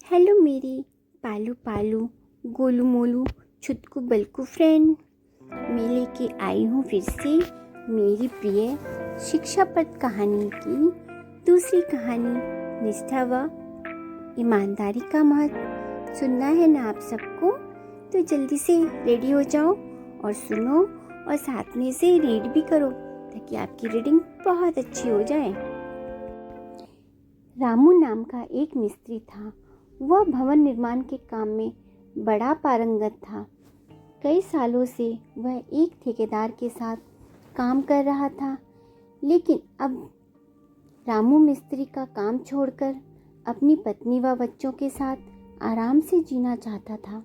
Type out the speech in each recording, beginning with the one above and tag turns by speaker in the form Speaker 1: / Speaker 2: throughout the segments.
Speaker 1: Hello मेरे पालू पालू Golu Molu छुटकू बल्कू friend, मैं लेके आई हूँ फिर से मेरी प्रिय शिक्षाप्रद कहानी की दूसरी कहानी। निष्ठा व ईमानदारी का महत्व सुनना है ना आप सबको? तो जल्दी से रेडी हो जाओ और सुनो, और साथ में से रीड भी करो ताकि आपकी रीडिंग बहुत अच्छी हो जाए। रामू नाम का एक मिस्त्री था। वह भवन निर्माण के काम में बड़ा पारंगत था। कई सालों से वह एक ठेकेदार के साथ काम कर रहा था, लेकिन अब रामू मिस्त्री का काम छोड़कर अपनी पत्नी व बच्चों के साथ आराम से जीना चाहता था।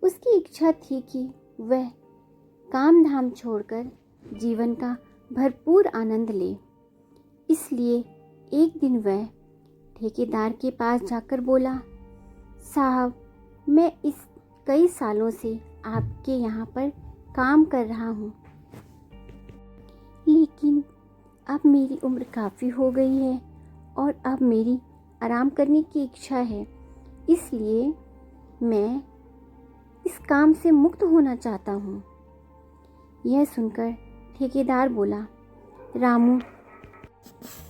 Speaker 1: उसकी इच्छा थी कि वह काम धाम छोड़कर जीवन का भरपूर आनंद ले। इसलिए एक दिन वह ठेकेदार के पास जाकर बोला, साहब, मैं इस कई सालों से आपके यहाँ पर काम कर रहा हूँ, लेकिन अब मेरी उम्र काफ़ी हो गई है और अब मेरी आराम करने की इच्छा है। इसलिए मैं इस काम से मुक्त होना चाहता हूँ। यह सुनकर ठेकेदार बोला, रामू,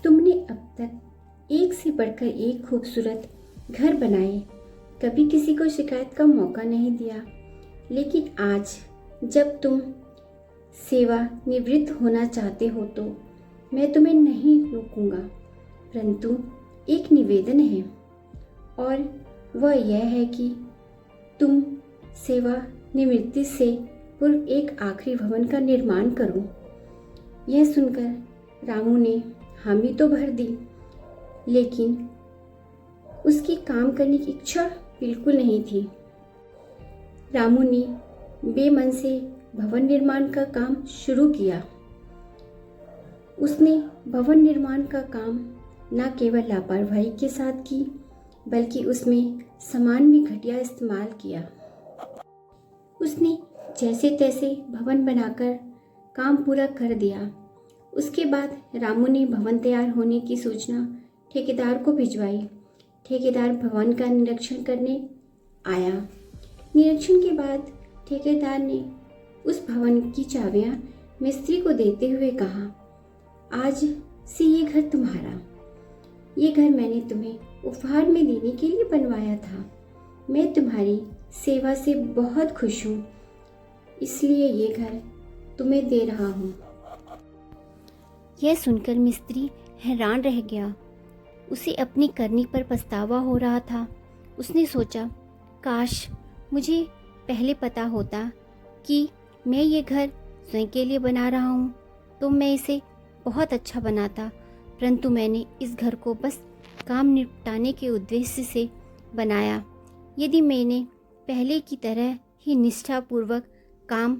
Speaker 1: तुमने अब तक एक से बढ़कर एक खूबसूरत घर बनाए, कभी किसी को शिकायत का मौका नहीं दिया, लेकिन आज जब तुम सेवा निवृत्त होना चाहते हो तो मैं तुम्हें नहीं रोकूंगा, परंतु एक निवेदन है, और वह यह है कि तुम सेवा निवृत्ति से पूर्व एक आखिरी भवन का निर्माण करो। यह सुनकर रामू ने हामी तो भर दी, लेकिन उसकी काम करने की इच्छा बिल्कुल नहीं थी। रामू ने बेमन से भवन निर्माण का काम शुरू किया। उसने भवन निर्माण का काम न केवल लापरवाही के साथ की, बल्कि उसमें सामान भी घटिया इस्तेमाल किया। उसने जैसे तैसे भवन बनाकर काम पूरा कर दिया। उसके बाद रामू ने भवन तैयार होने की सूचना ठेकेदार को भिजवाई। ठेकेदार भवन का निरीक्षण करने आया। निरीक्षण के बाद ठेकेदार ने उस भवन की चाबियां मिस्त्री को देते हुए कहा, आज से ये घर तुम्हारा। ये घर मैंने तुम्हें उपहार में देने के लिए बनवाया था। मैं तुम्हारी सेवा से बहुत खुश हूँ, इसलिए ये घर तुम्हें दे रहा हूँ। यह सुनकर मिस्त्री हैरान रह गया। उसे अपनी करनी पर पछतावा हो रहा था। उसने सोचा, काश मुझे पहले पता होता कि मैं ये घर स्वयं के लिए बना रहा हूँ तो मैं इसे बहुत अच्छा बनाता, परंतु मैंने इस घर को बस काम निपटाने के उद्देश्य से बनाया। यदि मैंने पहले की तरह ही निष्ठापूर्वक काम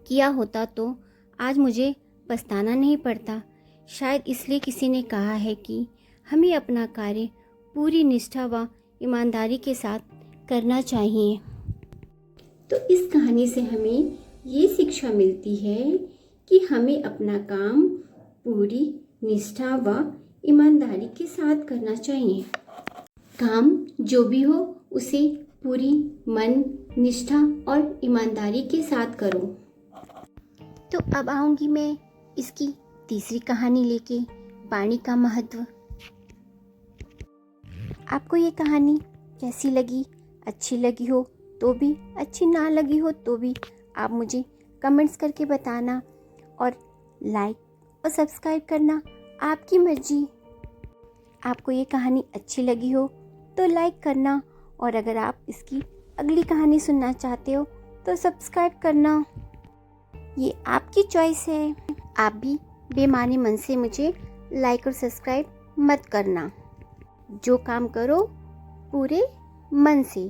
Speaker 1: किया होता तो आज मुझे पछताना नहीं पड़ता। शायद इसलिए किसी ने कहा है कि हमें अपना कार्य पूरी निष्ठा व ईमानदारी के साथ करना चाहिए। तो इस कहानी से हमें ये शिक्षा मिलती है कि हमें अपना काम पूरी निष्ठा व ईमानदारी के साथ करना चाहिए। काम जो भी हो उसे पूरी मन, निष्ठा और ईमानदारी के साथ करो। तो अब आऊँगी मैं इसकी तीसरी कहानी लेके, पानी का महत्व। आपको ये कहानी कैसी लगी? अच्छी लगी हो तो भी, अच्छी ना लगी हो तो भी आप मुझे कमेंट्स करके बताना, और लाइक और सब्सक्राइब करना आपकी मर्जी। आपको ये कहानी अच्छी लगी हो तो लाइक करना, और अगर आप इसकी अगली कहानी सुनना चाहते हो तो सब्सक्राइब करना। ये आपकी चॉइस है। आप भी बेमानी मन से मुझे लाइक और सब्सक्राइब मत करना। जो काम करो पूरे मन से।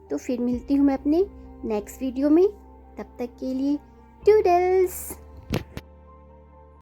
Speaker 1: तो फिर मिलती हूँ मैं अपने नेक्स्ट वीडियो में। तब तक के लिए टूडल्स।